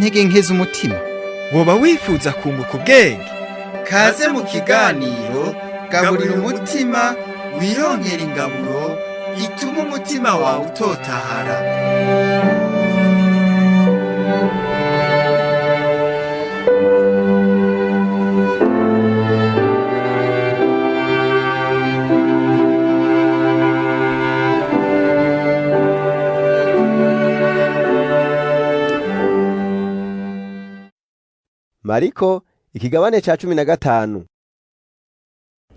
intege nke z'umutima? woba wifuza kunguka ubwenge? Kaze mu kiganiro gaburira umutima wironkera ingaburo ituma umutima wawe utotahara. Mariko ikigabane ca 15.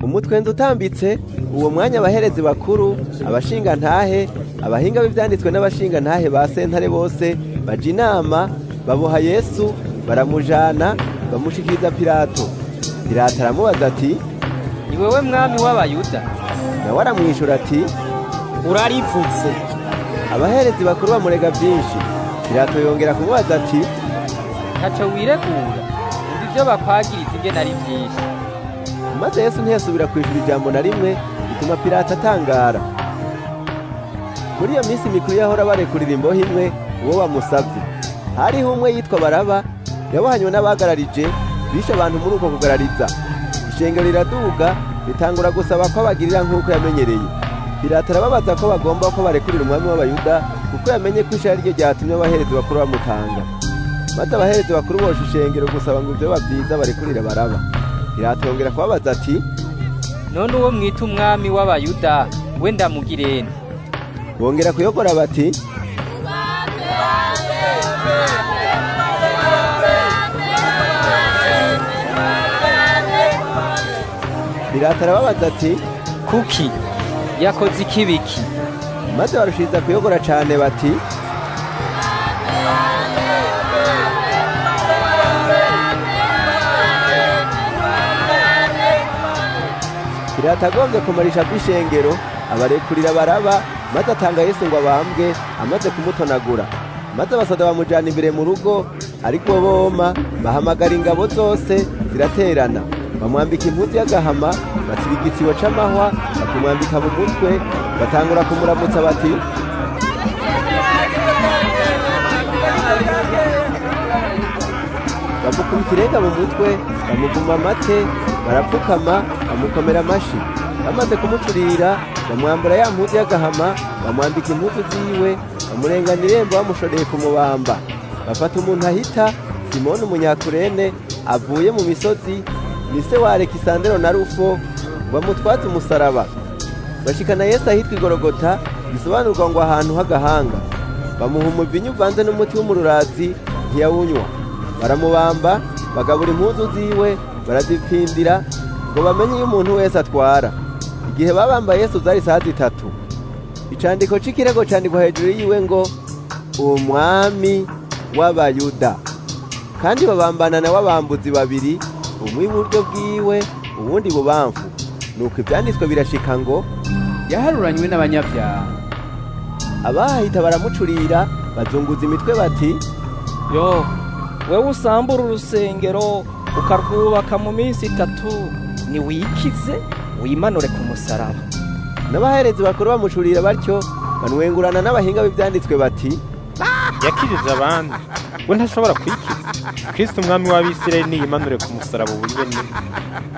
Umutwenzi utambitse uwo mwanya abaherezi bakuru, abashinga ntahe, abahinga b'ivyanditswe n'abashinga ntahe ba sentare bose baja inama, baboha Yesu baramujana bamushikiriza Pilato. Pilato aramubaza ati, ni wewe mwami w'abayuda? nawe aramwishura ati, urarivutse. abaherezi bakuru bamurega vyinshi. Pilato yongera kumubaza ati, ntaco wiregura? Ivyo bakwagiriza ingene ari vyinshi. maze Yesu ntiyasubira kwishura ijambo na rimwe, bituma Pilato atangara. Muri iyo minsi mikuru yahora barekurira imbohe imwe uwo bamusavye. Hariho umwe yitwa Baraba, yabohanywe n'abagararije bishe abantu muri uko kugarariza. Ishengero riraduga ritangura gusaba ko abagirira nk'uko yamenyereye. Pilato arababaza ko bagomba ko barekurira umwami w'abayuda, kuko yamenye ko ishari ryo ryatumye abaherezi bakuru bamutanga. Maze abaherezi bakuru bosha ishengero gusaba ngo ivyo bavyiza barekurire Baraba. Pilato yongera kubabaza ati, none uwo mwita umwami w'abayuda we ndamugirene? bongera kuyogora bati, Pilato arababaza ati, kuki yakoze ikibiki? maze barushiriza kuyogora cane bati, Pilato agombye kumarisha kw'ishengero abarekurira Baraba, maze atanga Yesu ngo abambwe amaze kumutonagura. Maze abasoda bamujana imbere mu rugo, ariko boma bahamagara ingabo zose ziraterana, bamwambika impuzu y'agahama, basiba igitsibo c'amahwa, bakimwambika mu mutwe, batangura kumuramutsa bati, bamukubita irenga mu mutwe, bamuvuma amate, barapfukama, bamukomera amashi. Bamaze kumucurira, bamwambura ya mpuzu y'agahama, bamwambika impuzu ziwe, bamurengana irembo bamushoreye kumubamba. Bafata umuntu ahita Simoni umunyakurene avuye mu misozi, mise wa Alekisandero na Rufo, bamutwaza umusaraba. Bashikana Yesu ahitwa Igorogota, bisobanurwa ngo ahantu h'agahanga. Bamuha umuvinyu uvanze n'umuti w'umururazi, ntiyawunywa. Baramubamba, bagabura impuzu ziwe, barazipfindira ngo bamenye iyo umuntu wese atwara. Igihe babamba Yesu zari saa 3. Icandiko c'ikirego candikwa hejuru yiwe ngo umwami w'abayuda. Kandi babambana na w'abambuzi babiri, umwe iburyo bwiwe, uwundi bubamfu. Nuko ivyanditswe birashika ngo yaharuranywe n'abanyabyaha. Abahita baramucurira, bazunguza imitwe bati, yo wewe usambura urusengero ukarwubaka mu minsi 3, ni wikize wimanure ku musaraba. N'abaherezi bakuru bamucurira batyo, banwengurana n'abahinga b'ivyanditswe bati, yakirije abandi we ntashobora kwikiza. Kristo umwami w'Abisirayeli niyimanure ku musaraba uburyo ni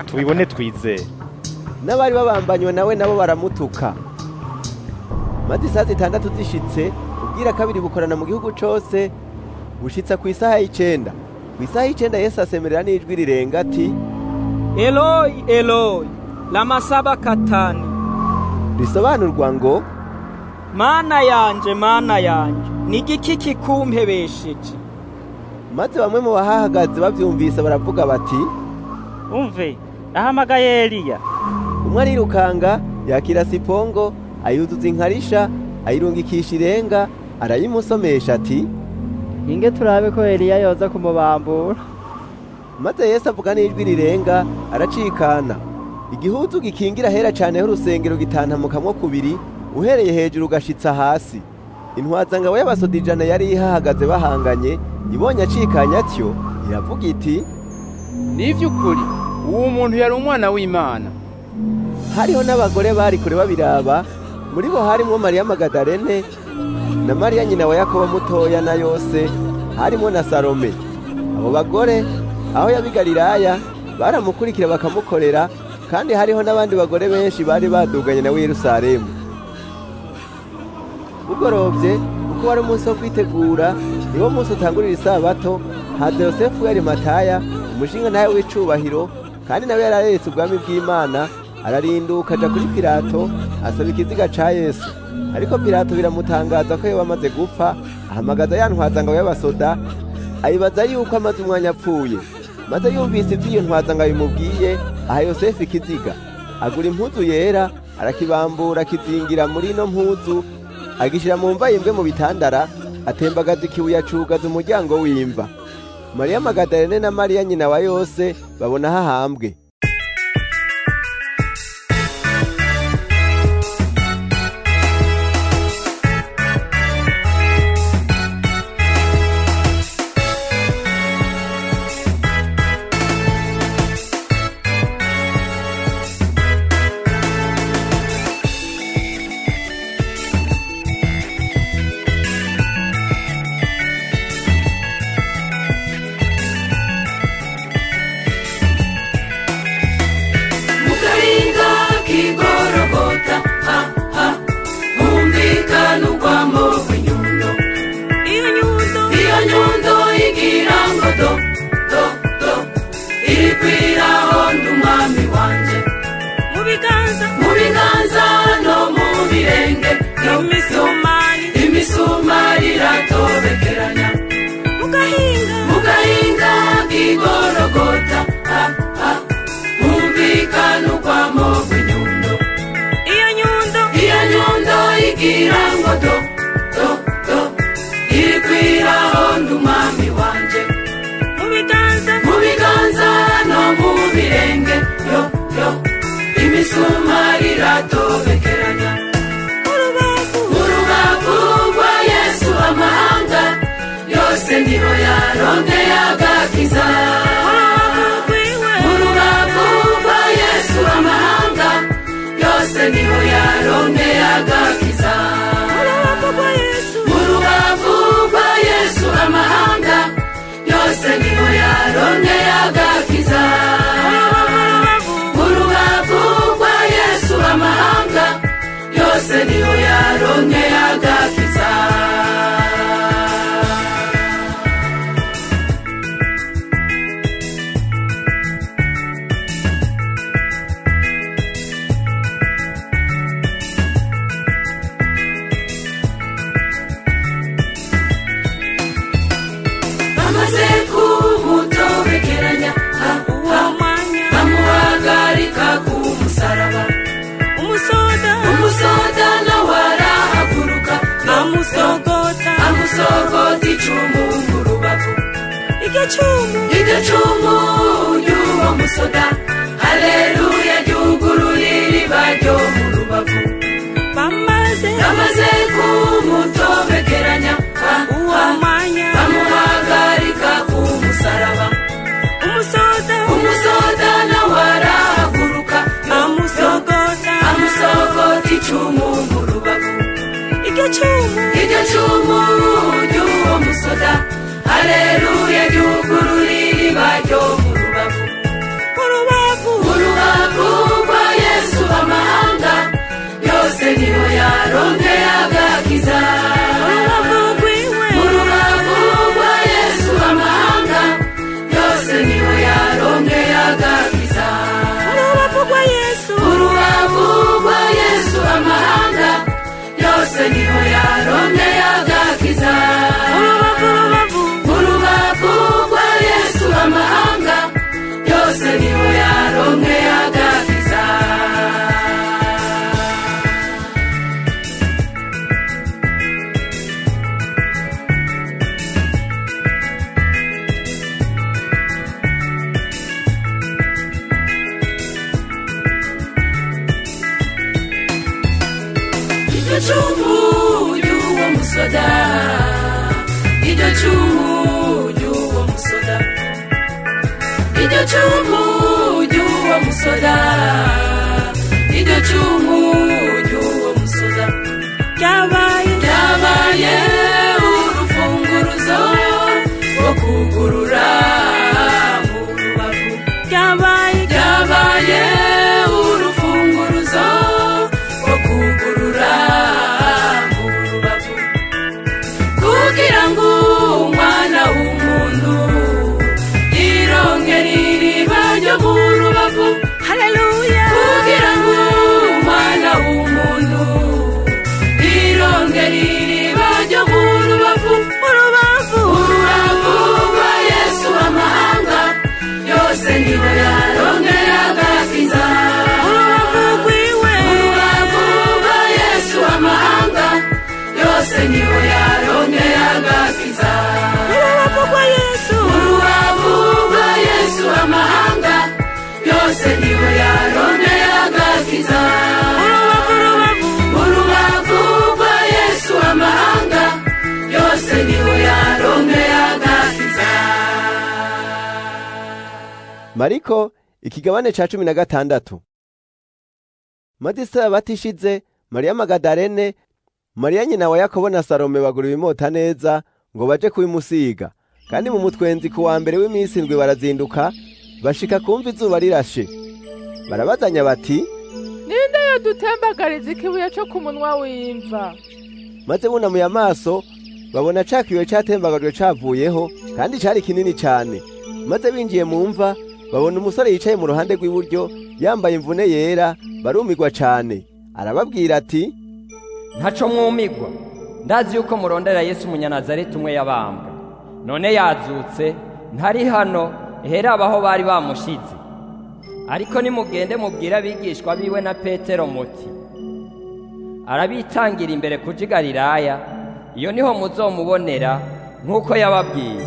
tubibone twizeye. N'abari babambanywe nawe nabo baramutuka. Maze saa 6 zishitse, ubwira kabiri bukorana mu gihugu cose, bushitsa ku isaha y'icenda. Ku isaha y'icenda Yesu asemerera n'ijwi rirenga ati, Eloi, Eloi, lama sabakthani. risobanurwa ngo, Mana yanje, ni igiki kikumpebesheje? Maze bamwe mu bahahagaze bavyumvise baravuga bati, umve ahamagaye Eliya. Umwe arirukanga yakira sipongo, ayuzuza inkarisha, ayirungikisha irenga, arayimusomesha ati, inge turabe ko Eliya yoza kumubambura. Maze Yesu avuga n'ijwi rirenga, aracikana. Igihuzu gikingira hera cane h'urusengero gitantamukamwo kubiri, uhereye hejuru ugashitsa hasi. Intwazangabo y'abasodijana yari ihahagaze bahanganye, ibonye acikanya atyo, iravuga iti, n'ivy'ukuri uwo muntu yari umwana w'Imana. Hariho n'abagore bari kure babiraba, muri bo harimwo Mariya Magadalene na Mariya nyina wa Yakobo mutoya na Yose harimo na Salome. Abo bagore aho yabi Galilaya baramukurikira bakamukorera, kandi hariho n'abandi bagore benshi bari baduganye nawe Yerusalemu. Bugorovye uko wari umunsi wo kwitegura, niwo munsi utangurira isabato, haza Yosefu w'Arimataya, umushinga ntahe w'icubahiro, kandi nawe yarareretse ubwami bw'Imana. Ararinduka aja kuri Pilato asaba ikiziga ca Yesu. Ariko Pilato biramutangaza ko yoba amaze gupfa, ahamagaza ya ntwazangabo y'abasoda, ayibaza yuko amaze umwanya apfuye. Maze yumvise ivy'iyo ntwazangabo bimubwiye, aha Yosefu ikiziga, agura impuzu yera, arakibambura akizingira muri ino mpuzu, agishira mu mva yimbwe mu bitandara, atembagaza ikibuye acugaza umuryango w'imva. Mariya Magadalene na Mariya nyina wa Yose babona hahambwe. Yabaye urufunguruzo Mariko ikigabane ca 16. Maze isabato ishize, Mariya Magadalene, Mariya nyina wa Yakobo na Salome bagura ibimota neza ngo baje kubimusiga. Kandi mu mutwenzi ku wa mbere w'iminsi indwi barazinduka, bashika kumva izuba rirashe. Barabazanya bati, ninde yodutembagariza ikibuye cyo ku munwa w'imva? Maze bunamuye amaso, babona ca kibuye catembagajwe cavuyeho, kandi cari kinini cane. Maze binjiye mu mva, babona umusore yicaye mu ruhande rw'iburyo, yambaye imvune yera, barumigwa cane. Arababwira ati, ntaco mwumigwa, ndazi yuko murondera Yesu umunyanazareti umwe yabambwe. None yazutse, ntari hano, hera abaho bari bamushize. Ariko nimugende mubwira abigishwa biwe na Petero muti, arabitangira imbere kuja i Galilaya, iyo niho muzomubonera nk'uko yababwiye.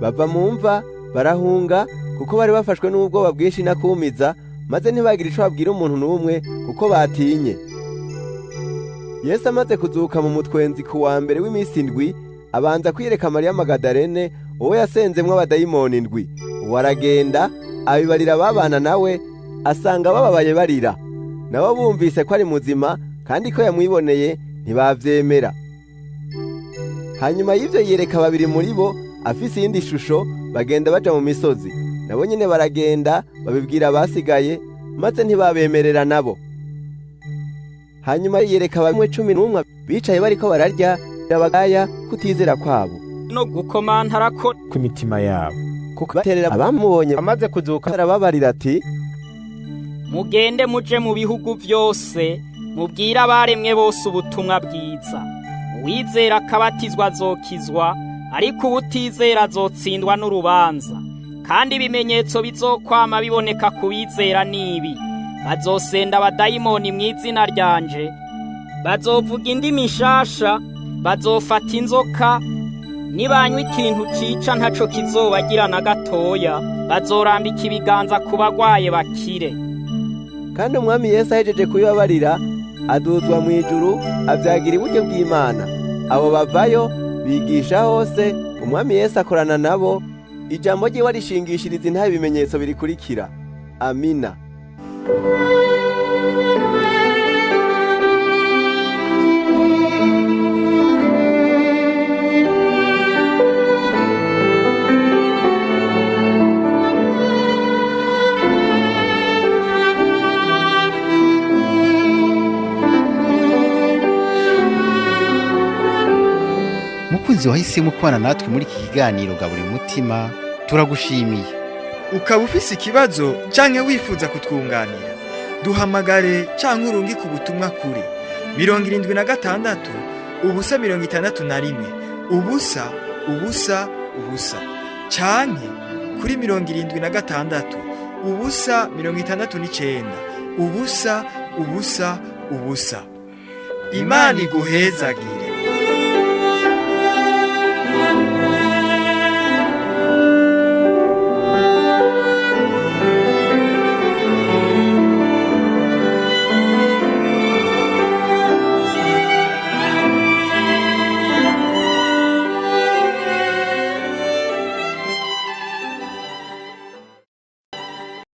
Bava mu mva, barahunga, kuko bari bafashwe n'ubwoba bwinshi nakumiza, maze ntibagira ico babwira umuntu n'umwe, kuko batinye. Yesu amaze kuzuka mu mutwenzi ku wa mbere w'iminsi indwi, abanza kwiyereka Mariya Magadalene, uwo yasenzemwo abadayimoni indwi. Uwo aragenda, abibarira ababana nawe, asanga bababaye barira. Nabo bumvise ko ari muzima, kandi ko yamwiboneye, ntibavyemera. Hanyuma y'ivyo yiyereka babiri muri bo, afise iyindi shusho, bagenda baja mu misozi. Nabo nyene baragenda, babibwira abasigaye, maze ntibabemerera nabo. Hanyuma yiyereka bamwe 11 bicaye bariko bararya, bagaya kutizera kwabo no gukomantara ko kw'imitima yabo, kuko baterera abamubonye amaze kuzuka. Arababarira ati, mugende muje mu bihugu vyose, mubwira abaremwe bose ubutumwa bwiza. Uwizera akabatizwa azokizwa, ariko uwutizera azotsindwa n'urubanza. Kandi ibimenyetso bizokwama biboneka ku bizera nibi: bazosenda abadayimoni mw'izina ryanje, bazovuga indimi nshasha, bazofata inzoka, nibanywa ikintu cica ntaco kizobagira na gatoya, bazorambika ibiganza ku bagwaye bakire. Kandi umwami Yesu ahejeje kubibabarira, aduzwa mu ijuru, avyagira iburyo bw'Imana. Abo bavayo bigisha hose, umwami Yesu akorana nabo, ijambo ryiwe rishingishiriza intahe ibimenyetso birikurikira. Amina. Mukunzi wahisemo kubana natwe muri iki kiganiro Gabura Umutima, turagushimiye. Ukaba ufise ikibazo canke wifuza kutwunganira, duhamagare canke urungike ubutumwa kuri 76 ubusa 61 ubusa ubusa ubusa, canke kuri 76 ubusa 69 ubusa ubusa ubusa. Imana iguhezagire.